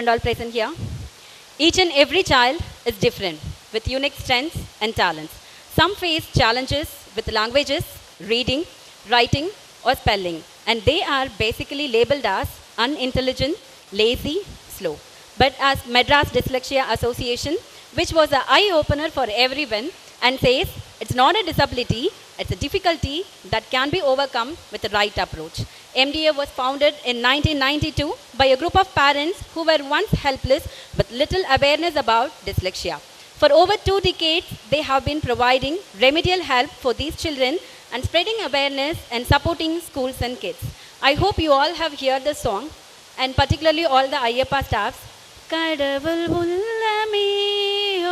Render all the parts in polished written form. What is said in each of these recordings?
and all present here. Each and every child is different with unique strengths and talents. Some face challenges with languages, reading, writing, or spelling, and they are basically labeled as unintelligent, lazy, slow. But as Madras Dyslexia Association, which was an eye-opener for everyone, and says it's not a disability, it's a difficulty that can be overcome with the right approach. MDA was founded in 1992 by a group of parents who were once helpless with little awareness about dyslexia. For over 2 decades, they have been providing remedial help for these children and spreading awareness and supporting schools and kids. I hope you all have heard the song, and particularly all the Ayyappa staffs. Kadavul ullame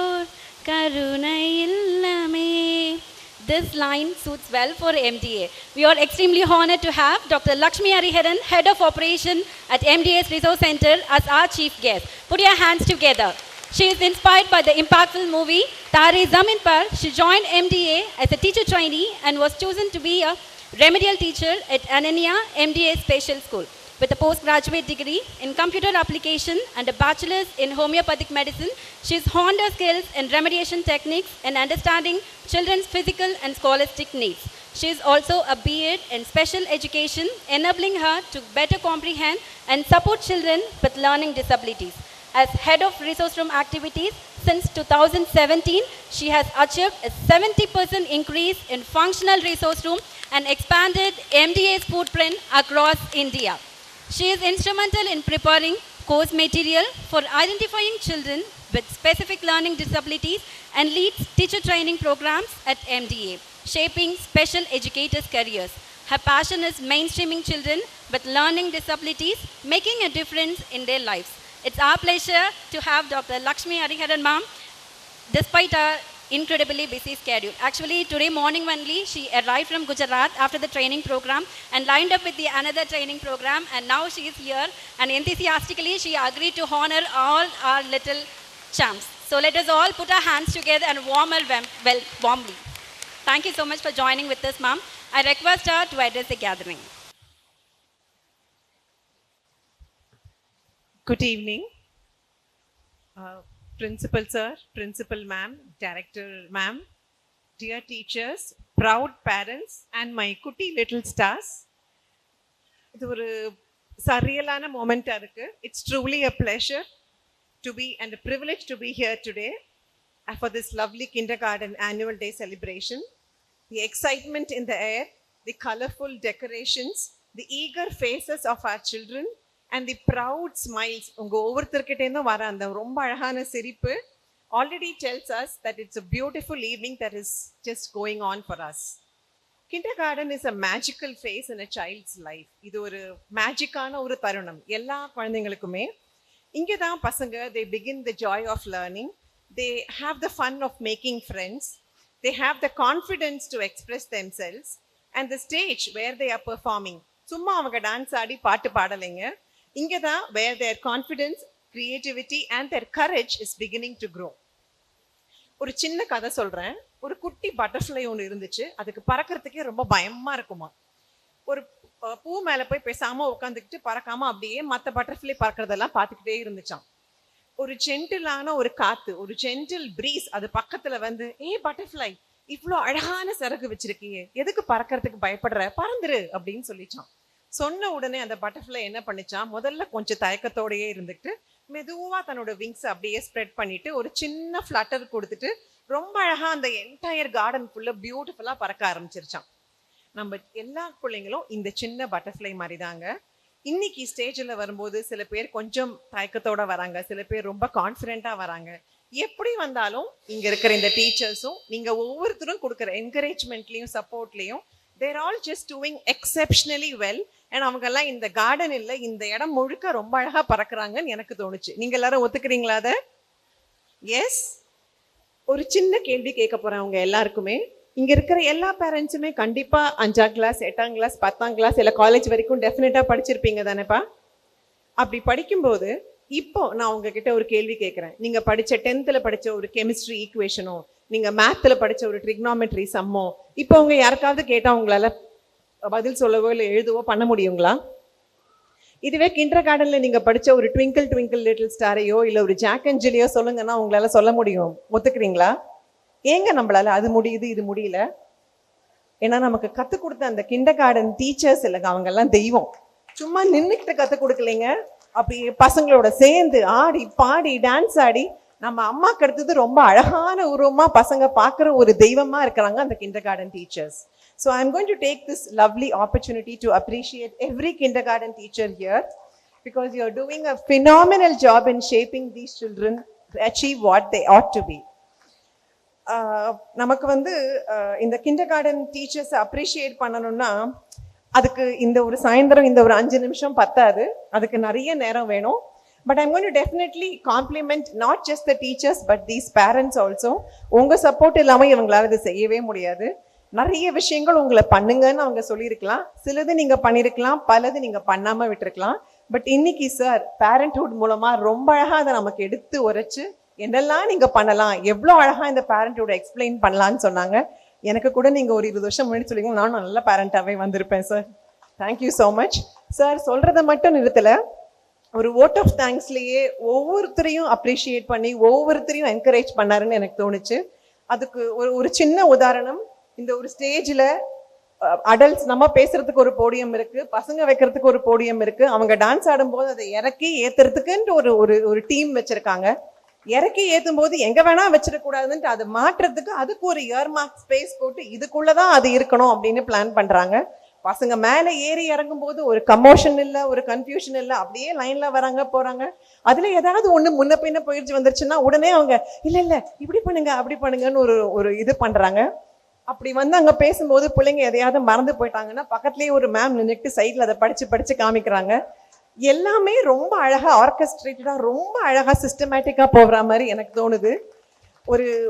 or karunai illame. This line suits well for MDA. We are extremely honored to have Dr. Lakshmi Hariharan, Head of Operation at MDA's Resource Center, as our chief guest. Put your hands together. She is inspired by the impactful movie Tare Zamin Par. She joined MDA as a teacher trainee and was chosen to be a remedial teacher at Ananya MDA Special School. With a postgraduate degree in computer application and a bachelor's in homeopathic medicine, she has honed her skills in remediation techniques and understanding children's physical and scholastic needs. She is also a B.Ed in special education, enabling her to better comprehend and support children with learning disabilities. As head of resource room activities since 2017, she has achieved a 70% increase in functional resource room and expanded MDA's footprint across India. She is instrumental in preparing course material for identifying children with specific learning disabilities and leads teacher training programs at MDA, shaping special educators' careers. Her passion is mainstreaming children with learning disabilities, making a difference in their lives. It's our pleasure to have Dr. Lakshmi Hariharan ma'am, despite her incredibly busy schedule. Actually, today morning only, she arrived from Gujarat after the training program and lined up with the another training program, and now she is here, and enthusiastically she agreed to honor all our little champs. So let us all put our hands together and warm her warmly. Thank you so much for joining with us, ma'am. I request her to address the gathering. Good evening. Principal sir, principal ma'am, director ma'am, dear teachers, proud parents, and my cutie little stars. இது ஒரு சரியலான மொமெண்டா இருக்கு. It's truly a pleasure to be and a privilege to be here today for this lovely kindergarten annual day celebration. The excitement in the air, the colorful decorations, the eager faces of our children, and the proud smiles உங்க ஒவ்வொருத்தர்கிட்டேருந்தும் வர அந்த ரொம்ப அழகான சிரிப்பு already tells us that it's a beautiful evening that is just going on for us. Kindergarten is a magical phase in a child's life. இது ஒரு மேஜிக்கான ஒரு தருணம் எல்லா குழந்தைங்களுக்குமே. இங்கே தான் பசங்க they begin the joy of learning, they have the fun of making friends, they have the confidence to express themselves, and the stage where they are performing. சும்மா அவங்க டான்ஸ் ஆடி பாட்டு பாடலைங்க. இங்கே தான் where their confidence, creativity and their courage is beginning to grow. ஒரு சின்ன கதை சொல்றேன். ஒரு குட்டி பட்டர்ஃப்ளை ஒன்று இருந்துச்சு. அதுக்கு பறக்கிறதுக்கே ரொம்ப பயமா இருக்குமா. ஒரு பூ மேல போய் பேசாம உட்காந்துக்கிட்டு பறக்காம அப்படியே மற்ற பட்டர்ஃப்ளை பறக்கிறதெல்லாம் பார்த்துக்கிட்டே இருந்துச்சான். ஒரு ஜென்டிலான ஒரு காத்து, ஒரு ஜென்டில் பிரீஸ் அது பக்கத்துல வந்து, பட்டர்ஃப்ளை இவ்வளோ அழகான சிறகு வச்சிருக்கீங்க, எதுக்கு பறக்கிறதுக்கு பயப்படுற, பறந்துரு அப்படின்னு சொல்லிச்சான். சொன்ன உடனே அந்த பட்டர்ஃப்ளை என்ன பண்ணிச்சான், முதல்ல கொஞ்சம் தயக்கத்தோடையே இருந்துட்டு மெதுவா தன்னோட விங்ஸ் அப்படியே ஸ்ப்ரெட் பண்ணிட்டு ஒரு சின்ன ஃப்ளட்டர் கொடுத்துட்டு ரொம்ப அழகா அந்த என்டையர் கார்டன் ஃபுல்லா பியூட்டிஃபுல்லா பறக்க ஆரம்பிச்சிருச்சான். நம்ம எல்லா பிள்ளைங்களும் இந்த சின்ன பட்டர்ஃப்ளை மாதிரி தாங்க. இன்னைக்கு ஸ்டேஜில் வரும்போது சில பேர் கொஞ்சம் தயக்கத்தோட வராங்க, சில பேர் ரொம்ப கான்ஃபிடென்ட்டா வராங்க. எப்படி வந்தாலும் இங்க இருக்கிற இந்த டீச்சர்ஸும் நீங்க ஒவ்வொருத்தரும் கொடுக்குற என்கரேஜ்மெண்ட்லயும் சப்போர்ட்லயும் they're all just doing exceptionally well. And அவங்க எல்லாம் இந்த கார்டன் இல்ல இந்த இடம் முழுக்க ரொம்ப அழகா பறக்குறாங்கன்னு எனக்கு தோணுச்சு. நீங்க எல்லாரும் ஒத்துக்கிறீங்களா அத? எஸ். ஒரு சின்ன கேள்வி கேட்க போறேன் அவங்க எல்லாருக்குமே. இங்க இருக்கிற எல்லா பேரண்ட்ஸுமே கண்டிப்பா 5ஆம் கிளாஸ் 8ஆம் கிளாஸ் 10ஆம் கிளாஸ் இல்ல காலேஜ் வரைக்கும் டெஃபினட்டா படிச்சிருப்பீங்க தானேப்பா? அப்படி படிக்கும்போது இப்போ நான் உங்ககிட்ட ஒரு கேள்வி கேட்கிறேன். நீங்க படிச்ச 10th படிச்ச ஒரு கெமிஸ்ட்ரி ஈக்குவேஷனோ, நீங்க மேத்ல படிச்ச ஒரு ட்ரிக்னாமெட்ரி சம்மோ, இப்போ உங்க யாருக்காவது கேட்டா உங்களால பதில் சொல்லவோ இல்லை எழுதவோ பண்ண முடியுங்களா? இதுவே கிண்டர் கார்டன்ல நீங்க படிச்ச ஒரு ட்விங்கிள் ட்விங்கிள் லிட்டில் ஸ்டாரையோ இல்ல ஒரு ஜாக் அண்ட் ஜில்லியோ சொல்லுங்கன்னா உங்களால சொல்ல முடியும். ஒத்துக்கிறீங்களா? ஏங்க நம்மளால அது முடியுது இது முடியல? ஏன்னா நமக்கு கத்து கொடுத்த அந்த கிண்டர் கார்டன் டீச்சர்ஸ் இல்லைங்க, அவங்க எல்லாம் தெய்வம். சும்மா நின்றுக்கிட்டு கத்து கொடுக்கலைங்க, அப்படி பசங்களோட சேர்ந்து ஆடி பாடி டான்ஸ் ஆடி நம்ம அம்மாக்கு அடுத்தது ரொம்ப அழகான உருவமா பசங்க பார்க்குற ஒரு தெய்வமா இருக்கிறாங்க அந்த kinder garden teachers. So I'm going to take this lovely opportunity to appreciate every kindergarten teacher here because you're doing a phenomenal job in shaping these children to achieve what they ought to be. நமக்கு வந்து இந்த kindergarten teachers appreciate பண்ணணும்னா அதுக்கு இந்த ஒரு சாயந்தரம் இந்த ஒரு 5 நிமிஷம் பத்தாது, அதுக்கு நிறைய நேரம் வேணும். But I'm going to definitely compliment not just the teachers but these parents also. உங்க சப்போர்ட் இல்லாம இவங்களால இது செய்யவே முடியாது. நிறைய விஷயங்கள் உங்களை பண்ணுங்கன்னு அவங்க சொல்லியிருக்கலாம், சிலது நீங்க பண்ணிருக்கலாம், பலது நீங்க பண்ணாம விட்டுருக்கலாம். பட் இன்னைக்கு சார் பேரண்ட்ஹுட் மூலமா ரொம்ப அழகா அதை நமக்கு எடுத்து உரைச்சு என்னெல்லாம் நீங்க பண்ணலாம், எவ்வளோ அழகா இந்த பேரண்ட்ஹுட் எக்ஸ்பிளைன் பண்ணலான்னு சொன்னாங்க. எனக்கு கூட நீங்க ஒரு 20 வருஷம் முன்னாடி சொல்லிங்க, நானும் நல்ல பேரண்டாவே வந்திருப்பேன் sir. Thank you so much sir. சொல்றதை மட்டும் நிறுத்தல, ஒரு வோட் ஆஃப் தேங்க்ஸ்லயே ஒவ்வொருத்தரையும் அப்ரிஷியேட் பண்ணி ஒவ்வொருத்தரையும் என்கரேஜ் பண்ணாருன்னு எனக்கு தோணுச்சு. அதுக்கு ஒரு சின்ன உதாரணம், இந்த ஒரு ஸ்டேஜ்ல அடல்ட்ஸ் நம்ம பேசுறதுக்கு ஒரு போடியம் இருக்கு, பசங்க வைக்கிறதுக்கு ஒரு போடியம் இருக்கு. அவங்க டான்ஸ் ஆடும்போது அதை இறக்கி ஏத்துறதுக்குன்ட்டு ஒரு டீம் வச்சிருக்காங்க. இறக்கி ஏத்தும் போது எங்க வேணா வச்சிடக்கூடாதுன்ட்டு அதை மாற்றுறதுக்கு அதுக்கு ஒரு இயர்மார்க் ஸ்பேஸ் போட்டு இதுக்குள்ளதான் அது இருக்கணும் அப்படின்னு பிளான் பண்றாங்க. பசங்க மேல ஏறி இறங்கும் போது ஒரு கமோஷன் இல்ல, ஒரு கன்ஃபியூஷன் இல்ல, அப்படியே லைன்ல வராங்க போறாங்க. அதுல ஏதாவது ஒண்ணு முன்ன பின்ன போயிடுச்சு வந்துருச்சுன்னா உடனே அவங்க இல்ல இல்ல இப்படி பண்ணுங்க அப்படி பண்ணுங்கன்னு ஒரு இது பண்றாங்க. அப்படி வந்து அங்க பேசும்போது பிள்ளைங்க எதையாவது மறந்து போயிட்டாங்கன்னா பக்கத்துலயே ஒரு மேம் நின்றுட்டு சைட்ல அதை படிச்சு காமிக்கிறாங்க. எல்லாமே ரொம்ப அழகா ஆர்கெஸ்ட்ரேட்டடா ரொம்ப அழகா சிஸ்டமேட்டிக்கா போகிற மாதிரி எனக்கு தோணுது.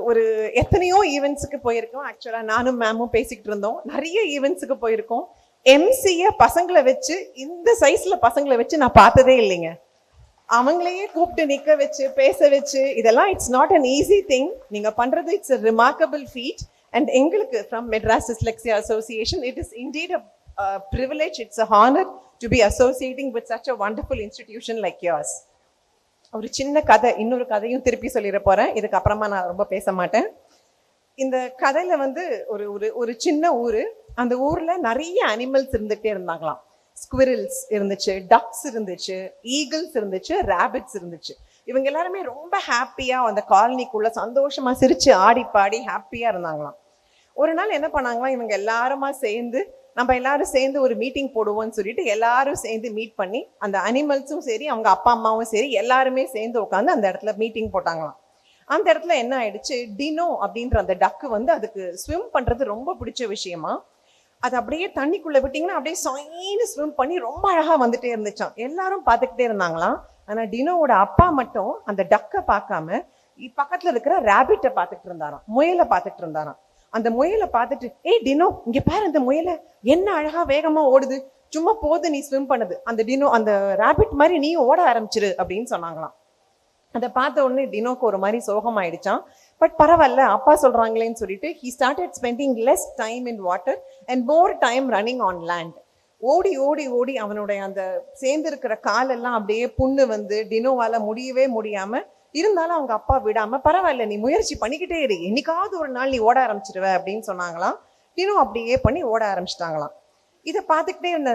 ஒரு எத்தனையோ ஈவெண்ட்ஸுக்கு போயிருக்கோம். ஆக்சுவலா நானும் மேமும் பேசிக்கிட்டு இருந்தோம், நிறைய ஈவெண்ட்ஸுக்கு போயிருக்கோம். எம்சிய பசங்களை வச்சு இந்த சைஸ்ல பசங்களை வச்சு நான் பார்த்ததே இல்லைங்க. அவங்களையே கூப்பிட்டு நிக்க வச்சு பேச வச்சு இதெல்லாம் it's not an easy thing. நீங்க பண்றது it's a remarkable feat. And எங்களுக்கு from Madras Dyslexia Association it is indeed a privilege, it's a honor to be associating with such a wonderful institution like yours. ஒரு சின்ன கதை, இன்னொரு கதையும் திருப்பி சொல்லிட போறேன், இதுக்கு அப்புறமா நான் ரொம்ப பேச மாட்டேன். இந்த கதையில வந்து ஒரு சின்ன ஊரு, அந்த ஊர்ல நிறைய அனிமல்ஸ் இருந்துகிட்டே இருந்தாங்களாம். ஸ்குவிரல்ஸ் இருந்துச்சு, டக்ஸ் இருந்துச்சு, ஈகிள்ஸ் இருந்துச்சு, ரேபிட்ஸ் இருந்துச்சு. இவங்க எல்லாருமே ரொம்ப ஹாப்பியா அந்த காலனிக்குள்ள சந்தோஷமா சிரிச்சு ஆடி பாடி ஹாப்பியா இருந்தாங்களாம். ஒரு நாள் என்ன பண்ணாங்களாம், இவங்க எல்லாருமா சேர்ந்து நம்ம எல்லாரும் சேர்ந்து ஒரு மீட்டிங் போடுவோம்னு சொல்லிட்டு எல்லாரும் சேர்ந்து மீட் பண்ணி அந்த அனிமல்ஸும் சரி அவங்க அப்பா அம்மாவும் சரி எல்லாருமே சேர்ந்து உட்காந்து அந்த இடத்துல மீட்டிங் போட்டாங்களாம். அந்த இடத்துல என்ன ஆயிடுச்சு, டினோ அப்படின்ற அந்த டக்கு வந்து அதுக்கு ஸ்விம் பண்றது ரொம்ப பிடிச்ச விஷயமா, அது அப்படியே தண்ணிக்குள்ள விட்டீங்கன்னா அப்படியே சொயின்னு ஸ்விம் பண்ணி ரொம்ப அழகா வந்துட்டே இருந்துச்சான். எல்லாரும் பார்த்துக்கிட்டே இருந்தாங்களாம். ஆனா டினோவோட அப்பா மட்டும் அந்த டக்கை பார்க்காம பக்கத்துல இருக்கிற ரேபிட்டை பார்த்துட்டு இருந்தாராம், முயலை பார்த்துட்டு இருந்தாராம். அந்த முயலை பார்த்துட்டு ஏய் டினோ இங்க பாரு, அந்த முயலை என்ன அழகா வேகமா ஓடுது, சும்மா போது நீ ஸ்விம் பண்ணுது, அந்த டினோ அந்த ரேபிட் மாதிரி நீ ஓட ஆரம்பிச்சிரு அப்படின்னு சொன்னாங்களாம். அதை பார்த்த உடனே டினோக்கு ஒரு மாதிரி சோகமாயிடுச்சான். பட் பரவாயில்ல அப்பா சொல்றாங்களேன்னு சொல்லிட்டு he started spending less time in water and more time running on land. ஓடி ஓடி ஓடி அவனுடைய அந்த சேர்ந்து இருக்கிற காலெல்லாம் அப்படியே புண்ணு வந்து டினோவால முடியவே முடியாம இருந்தாலும் அவங்க அப்பா விடாம பரவாயில்ல நீ முயற்சி பண்ணிக்கிட்டே இரு, என்னைக்காவது ஒரு நாள் நீ ஓட ஆரம்பிச்சிருவ அப்படின்னு சொன்னாங்களாம். டினோ அப்படியே பண்ணி ஓட ஆரம்பிச்சிட்டாங்களாம். இதை பார்த்துக்கிட்டே இருந்த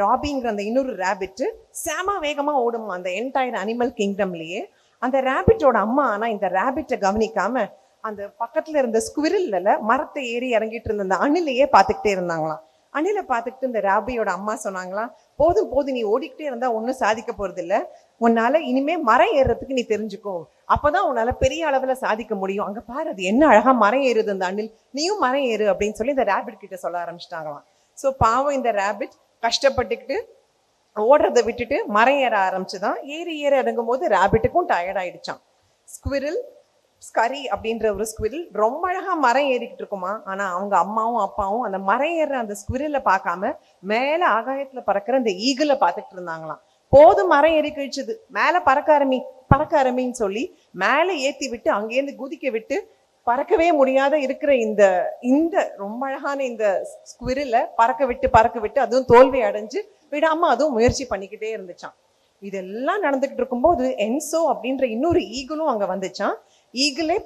ராபிங்கிற அந்த இன்னொரு ரேபிட் செம வேகமா ஓடுமா அந்த என்டையர் அனிமல் கிங்டம்லயே. அந்த ரேபிட்டோட அம்மா ஆனா இந்த ரேபிட்டை கவனிக்காம அந்த பக்கத்துல இருந்த ஸ்குவிரல்ல மரத்தை ஏறி இறங்கிட்டு இருந்த அந்த அணிலையே பார்த்துக்கிட்டே இருந்தாங்களாம். அணிலை பார்த்துக்கிட்டு இந்த ராபியோட அம்மா சொன்னாங்களாம், போதும் போதும் நீ ஓடிக்கிட்டே இருந்தா ஒன்றும் சாதிக்க போறது இல்லை, உன்னால இனிமே மரம் ஏறுறதுக்கு நீ தெரிஞ்சுக்கோ, அப்பதான் உன்னால பெரிய அளவுல சாதிக்க முடியும். அங்க பாரு அது என்ன அழகா மரம் ஏறுது அந்த அணில், நீயும் மரம் ஏறு அப்படின்னு சொல்லி இந்த ரேபிட் கிட்ட சொல்ல ஆரம்பிச்சிட்டாங்களாம். ஸோ பாவம் இந்த ரேபிட் கஷ்டப்பட்டுக்கிட்டு ஓடுறதை விட்டுட்டு மரம் ஏற ஆரம்பிச்சுதான். ஏறி இறங்கும் போது ரேபிட்டுக்கும் டயர்ட் ஆயிடுச்சான். ஸ்குவிரல் ஸ்கரி அப்படின்ற ஒரு ஸ்குவிரல் ரொம்ப அழகா மரம் ஏறிக்கிட்டு இருக்குமா. ஆனா அவங்க அம்மாவும் அப்பாவும் அந்த மரம் ஏற அந்த ஸ்குவிரலை பார்க்காம மேல ஆகாயத்துல பறக்கிற அந்த ஈகிளை பார்த்துட்டு இருந்தாங்களாம். போதும் மரம் ஏறி கழிச்சது, மேல பறக்க ஆரம்பின்னு சொல்லி மேல ஏத்தி விட்டு அங்கேருந்து குதிக்க விட்டு பறக்கவே முடியாத இருக்கிற இந்த இந்த ரொம்ப அழகான இந்த ஸ்குவிரில பறக்க விட்டு அதுவும் தோல்வி அடைஞ்சு விடாம அதுவும் முயற்சி பண்ணிக்கிட்டே இருந்துச்சான். இதெல்லாம் நடந்துகிட்டு இருக்கும்போது என்சோ அப்படின்ற இன்னொரு ஈகிளும் அங்க வந்துச்சான். ஈகிளே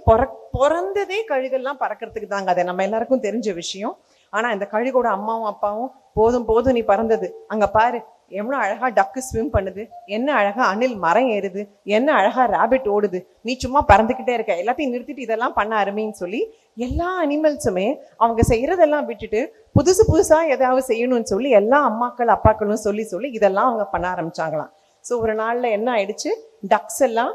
பிறந்ததே கழுகெல்லாம் பறக்கிறதுக்கு தாங்க, அதை நம்ம எல்லாருக்கும் தெரிஞ்ச விஷயம். ஆனா இந்த கழுகோட அம்மாவும் அப்பாவும் போதும் நீ பறந்தது, அங்க பாரு எவ்வளவு அழகா டக்கு ஸ்விம் பண்ணுது, என்ன அழகா அணில் மரம் ஏறுது, என்ன அழகா ராபிட் ஓடுது, நீ சும்மா பறந்துகிட்டே இருக்க, எல்லாத்தையும் நிறுத்திட்டு இதெல்லாம் பண்ண அருமைன்னு சொல்லி எல்லா அனிமல்ஸுமே அவங்க செய்யறதெல்லாம் விட்டுட்டு புதுசா ஏதாவது செய்யணும்னு சொல்லி எல்லா அம்மாக்கள் அப்பாக்களும் சொல்லி இதெல்லாம் அவங்க பண்ண ஆரம்பிச்சாங்களாம். ஸோ ஒரு நாள்ல என்ன ஆயிடுச்சு, டக்ஸ் எல்லாம்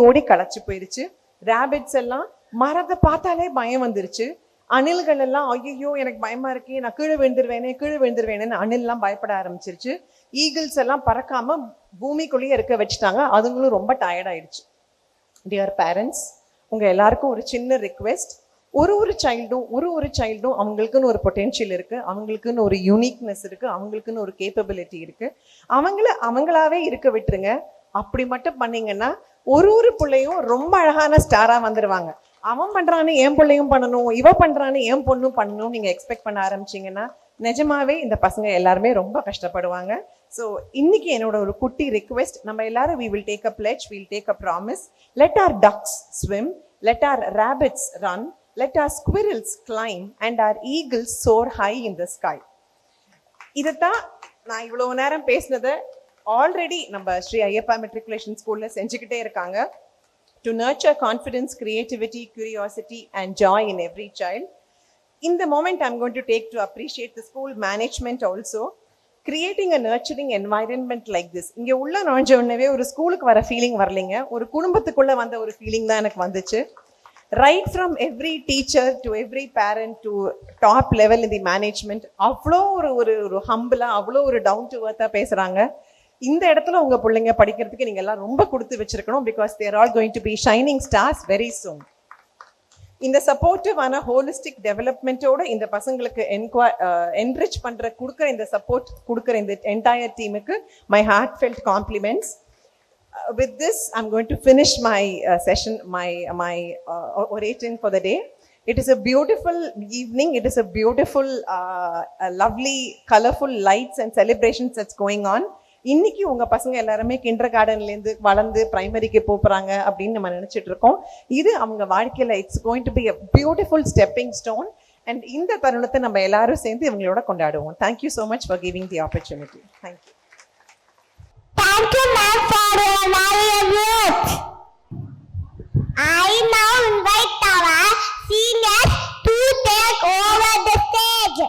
ஓடி களைச்சு போயிடுச்சு. ராபிட்ஸ் எல்லாம் மரத்தை பார்த்தாலே பயம் வந்துருச்சு. அணில்கள் எல்லாம் ஐயோ எனக்கு பயமா இருக்கு, நான் கீழே விழுந்துருவேனேன்னு அணில்லாம் பயப்பட ஆரம்பிச்சிருச்சு. ஈகிள்ஸ் எல்லாம் பறக்காம பூமிக்குள்ளேயே இருக்க வச்சுட்டாங்க. அதுங்களும் ரொம்ப டயர்ட் ஆயிடுச்சு. டியர் பேரண்ட்ஸ், உங்க எல்லாருக்கும் ஒரு சின்ன ரிக்வெஸ்ட். ஒரு சைல்டும் அவங்களுக்குன்னு ஒரு பொட்டென்ஷியல் இருக்கு, அவங்களுக்குன்னு ஒரு யூனிக்னஸ் இருக்கு, அவங்களுக்குன்னு ஒரு கேப்பபிலிட்டி இருக்கு. அவங்களாவே இருக்க விட்டுருங்க. அப்படி மட்டும் பண்ணீங்கன்னா ஒரு பிள்ளையும் ரொம்ப அழகான ஸ்டாரா வந்துருவாங்க. அவன் பண்றான்னு என் பிள்ளையும் பண்ணணும், இவ பண்றான்னு என் பொண்ணும் பண்ணணும் நீங்க எக்ஸ்பெக்ட் பண்ண ஆரம்பிச்சீங்கன்னா நிஜமாவே இந்த பசங்க எல்லாருமே ரொம்ப கஷ்டப்படுவாங்க. ஸோ இன்னைக்கு என்னோட ஒரு குட்டி ரிக்வெஸ்ட், நம்ம எல்லாரும் we will take a pledge, we will take a promise. Let our ducks swim, let our rabbits run, let our squirrels climb and our eagles soar high in the sky. இதைத்தான் நான் இவ்வளவு நேரம் பேசினதை already நம்ம Sri Ayyappa matriculation ஸ்கூல்ல செஞ்சுக்கிட்டே இருக்காங்க. To nurture confidence, creativity, curiosity and joy in every child. In the moment, I'm going to take to appreciate the school management also. Creating a nurturing environment like this. இங்கே உள்ள நுழைஞ்ச உடனே ஒரு ஸ்கூலுக்கு வர ஃபீலிங் வரலைங்க, ஒரு குடும்பத்துக்குள்ள வந்த ஒரு ஃபீலிங் தான் எனக்கு வந்துச்சு. Right from every teacher to every parent to top level in the management, அவ்வளோ ஒரு ஹம்பிளா, அவ்வளோ ஒரு டவுன் டு earth பேசுறாங்க. இந்த இடத்துல உங்க பிள்ளைங்க படிக்கிறதுக்கு நீங்க எல்லாம் ரொம்ப கொடுத்து வச்சிருக்கணும். Because they're all going to be shining stars very soon. இந்த சப்போர்ட்டிவான ஹோலிஸ்டிக் டெவலப்மெண்ட்டோட இந்த பசங்களுக்கு என்ரிச் கொடுக்குற இந்த சப்போர்ட் கொடுக்குற இந்த என்டையர் டீமுக்கு my heartfelt compliments. With this, I'm going to finish my session, my orating for the day. It is a beautiful evening. It is a beautiful, lovely, colorful lights and celebrations that's going on. இன்னைக்கு உங்க பசங்க எல்லாருமே kinder கார்டன்லேருந்து வளர்ந்து பிரைமரிக்கு போறாங்க அப்படின்னு நம்ம நினைச்சிட்டு இருக்கோம். இது அவங்க வாழ்க்கையில it's going to be a beautiful stepping stone. And இந்த தருணத்தை நம்ம எல்லாரும் சேர்ந்து இவங்களோட கொண்டாடுவோம். Thank you so much for giving the opportunity. Thank you. Thank you, ma'am, for your valuable words. I now invite our seniors to take over the stage.